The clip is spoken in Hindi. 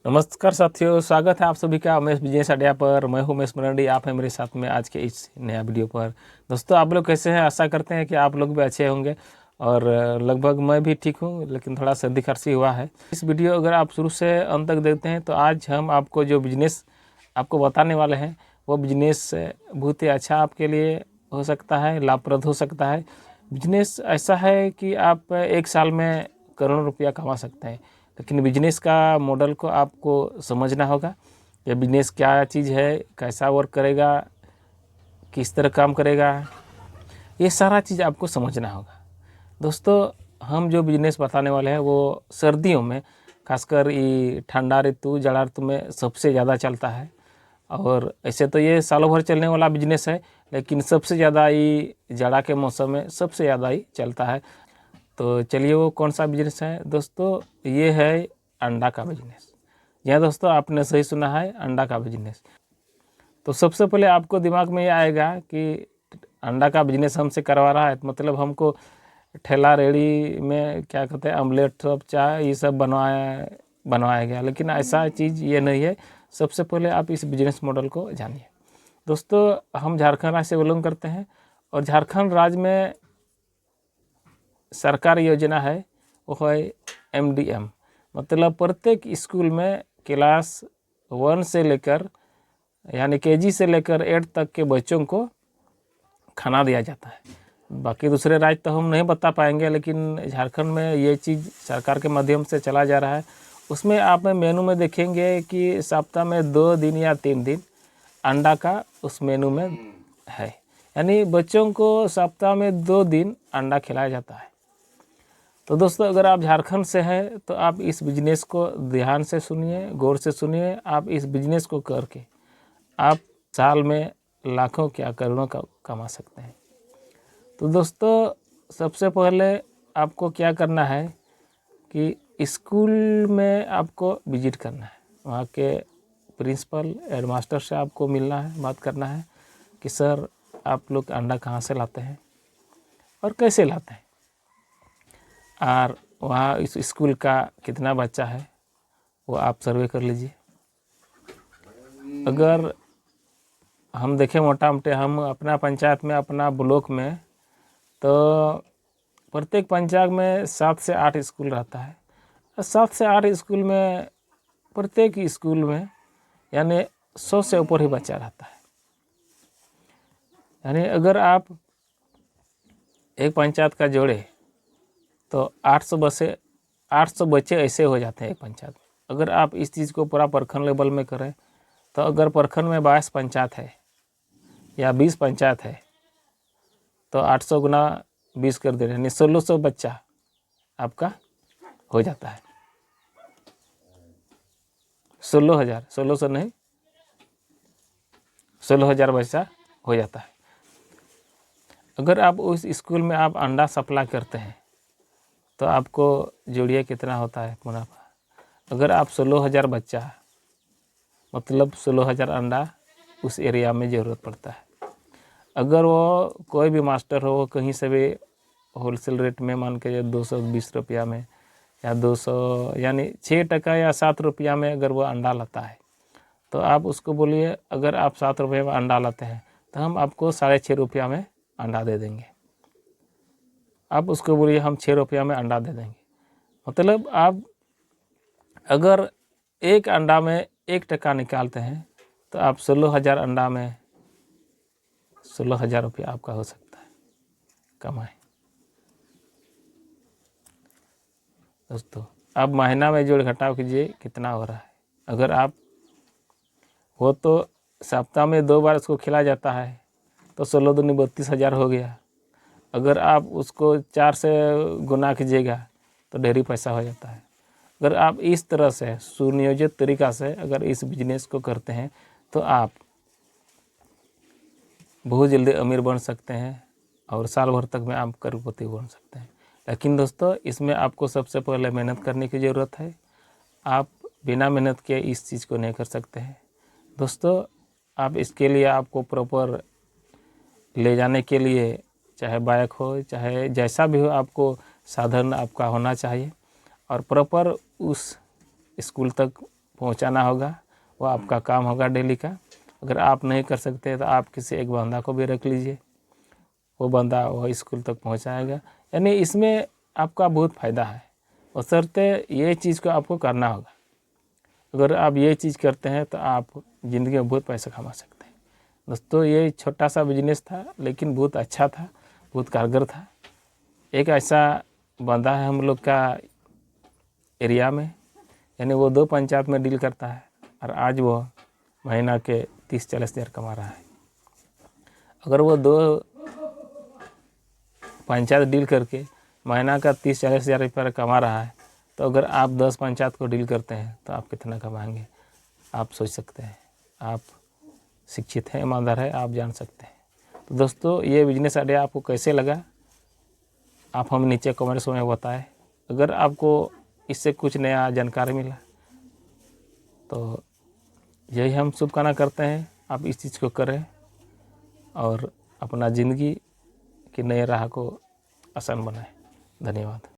नमस्कार साथियों, स्वागत है आप सभी का उमेश बिजनेस अड्डा पर। मैं हूं उमेश मरांडी, आप हैं मेरे साथ में आज के इस नया वीडियो पर। दोस्तों, आप लोग कैसे हैं? आशा करते हैं कि आप लोग भी अच्छे होंगे और लगभग मैं भी ठीक हूं, लेकिन थोड़ा सर्दी खांसी हुआ है। इस वीडियो अगर आप शुरू से अंत तक देखते हैं तो आज हम आपको जो बिजनेस आपको बताने वाले हैं वो बिजनेस बहुत ही अच्छा आपके लिए हो सकता है, लाभप्रद हो सकता है। बिजनेस ऐसा है कि आप एक साल में करोड़ों रुपया कमा सकते हैं, लेकिन बिजनेस का मॉडल को आपको समझना होगा। ये बिजनेस क्या चीज़ है, कैसा वर्क करेगा, किस तरह काम करेगा, ये सारा चीज़ आपको समझना होगा। दोस्तों, हम जो बिजनेस बताने वाले हैं वो सर्दियों में, खासकर ये ठंडा ऋतु जाड़ा ऋतु में सबसे ज़्यादा चलता है। और ऐसे तो ये सालों भर चलने वाला बिजनेस है, लेकिन सबसे ज़्यादा ये जाड़ा के मौसम में सबसे ज़्यादा ही चलता है। तो चलिए, वो कौन सा बिजनेस है दोस्तों? ये है अंडा का बिजनेस। जी हाँ दोस्तों, आपने सही सुना है, अंडा का बिजनेस। तो सबसे पहले आपको दिमाग में ये आएगा कि अंडा का बिजनेस हमसे करवा रहा है, तो मतलब हमको ठेला रेड़ी में क्या कहते हैं, ऑमलेट सब चाय ये सब बनवाया गया। लेकिन ऐसा चीज़ ये नहीं है। सबसे पहले आप इस बिजनेस मॉडल को जानिए। दोस्तों, हम झारखंड राज्य से बिलोंग करते हैं और झारखंड राज्य में सरकार योजना है वो है MDM। मतलब प्रत्येक स्कूल में क्लास 1 से लेकर यानी KG से लेकर 8 तक के बच्चों को खाना दिया जाता है। बाकी दूसरे राज्य तो हम नहीं बता पाएंगे, लेकिन झारखंड में ये चीज़ सरकार के माध्यम से चला जा रहा है। उसमें आप मेनू में देखेंगे कि सप्ताह में 2 दिन या 3 दिन अंडा का उस मेनू में है, यानी बच्चों को सप्ताह में 2 दिन अंडा खिलाया जाता है। तो दोस्तों, अगर आप झारखंड से हैं तो आप इस बिजनेस को ध्यान से सुनिए, गौर से सुनिए। आप इस बिजनेस को करके आप साल में लाखों क्या करोड़ों का कमा सकते हैं। तो दोस्तों, सबसे पहले आपको क्या करना है कि स्कूल में आपको विजिट करना है। वहाँ के प्रिंसिपल हेडमास्टर से आपको मिलना है, बात करना है कि सर आप लोग अंडा कहाँ से लाते हैं और कैसे लाते हैं, और वहाँ इस स्कूल का कितना बच्चा है वो आप सर्वे कर लीजिए। अगर हम देखें मोटा मोटे, हम अपना पंचायत में, अपना ब्लॉक में, तो प्रत्येक पंचायत में 7 से 8 स्कूल रहता है। 7 से 8 स्कूल में प्रत्येक स्कूल में यानी 100 से ऊपर ही बच्चा रहता है। यानी अगर आप एक पंचायत का जोड़े तो 800 बच्चे ऐसे हो जाते हैं एक पंचायत में। अगर आप इस चीज़ को पूरा प्रखंड लेवल में करें तो अगर प्रखंड में 22 पंचायत है या 20 पंचायत है तो 800 गुना 20 कर दे, यानी 1600 बच्चा आपका हो जाता है। 16,000, 1600 नहीं, 16,000 बच्चा हो जाता है। अगर आप उस स्कूल में आप अंडा सप्लाई करते हैं तो आपको जोड़िए कितना होता है मुनाफा। अगर आप 16,000 बच्चा मतलब 16,000 अंडा उस एरिया में ज़रूरत पड़ता है। अगर वो कोई भी मास्टर हो, कहीं से भी होलसेल रेट में मान के 220 रुपया में या 200 यानी 6 टका या 7 रुपया में अगर वो अंडा लाता है, तो आप उसको बोलिए अगर आप 7 रुपये में अंडा लाते हैं तो हम आपको 6.5 रुपया में अंडा दे देंगे। आप उसको बोलिए हम 6 रुपया में अंडा दे देंगे। मतलब आप अगर एक अंडा में 1 टका निकालते हैं तो आप 16,000 अंडा में 16,000 रुपया आपका हो सकता है कमाए। दोस्तों, आप महीना में जोड़ घटाव कीजिए कितना हो रहा है। अगर आप वो तो सप्ताह में 2 बार उसको खिलाया जाता है तो 16 दूनी 32,000 हो गया। अगर आप उसको 4 से गुना कीजिएगा तो ढेरी पैसा हो जाता है। अगर आप इस तरह से सुनियोजित तरीक़ा से अगर इस बिजनेस को करते हैं तो आप बहुत जल्दी अमीर बन सकते हैं और साल भर तक में आप करोड़पति बन सकते हैं। लेकिन दोस्तों, इसमें आपको सबसे पहले मेहनत करने की ज़रूरत है। आप बिना मेहनत के इस चीज़ को नहीं कर सकते हैं। दोस्तों, आप इसके लिए आपको प्रॉपर ले जाने के लिए चाहे बाइक हो, चाहे जैसा भी हो, आपको साधन आपका होना चाहिए और प्रॉपर उस स्कूल तक पहुंचाना होगा, वो आपका काम होगा डेली का। अगर आप नहीं कर सकते तो आप किसी एक बंदा को भी रख लीजिए, वो बंदा वो स्कूल तक पहुंचाएगा। यानी इसमें आपका बहुत फ़ायदा है, बशर्ते ये चीज़ को आपको करना होगा। अगर आप ये चीज़ करते हैं तो आप ज़िंदगी में बहुत पैसा कमा सकते हैं। दोस्तों ये छोटा सा बिजनेस था, लेकिन बहुत अच्छा था, बहुत कारगर था। एक ऐसा बंदा है हम लोग का एरिया में, यानी वो 2 पंचायत में डील करता है और आज वो महीना के 30-40 हज़ार कमा रहा है। अगर वो 2 पंचायत डील करके महीना का 30-40 हज़ार रुपये कमा रहा है, तो अगर आप 10 पंचायत को डील करते हैं तो आप कितना कमाएंगे, आप सोच सकते हैं। आप शिक्षित हैं, ईमानदार है, आप जान सकते हैं। तो दोस्तों ये बिजनेस आइडिया आपको कैसे लगा, आप हमें नीचे कमेंट्स में बताएं। अगर आपको इससे कुछ नया जानकारी मिला तो यही हम शुभकामना करते हैं, आप इस चीज़ को करें और अपना ज़िंदगी की नई राह को आसान बनाएं। धन्यवाद।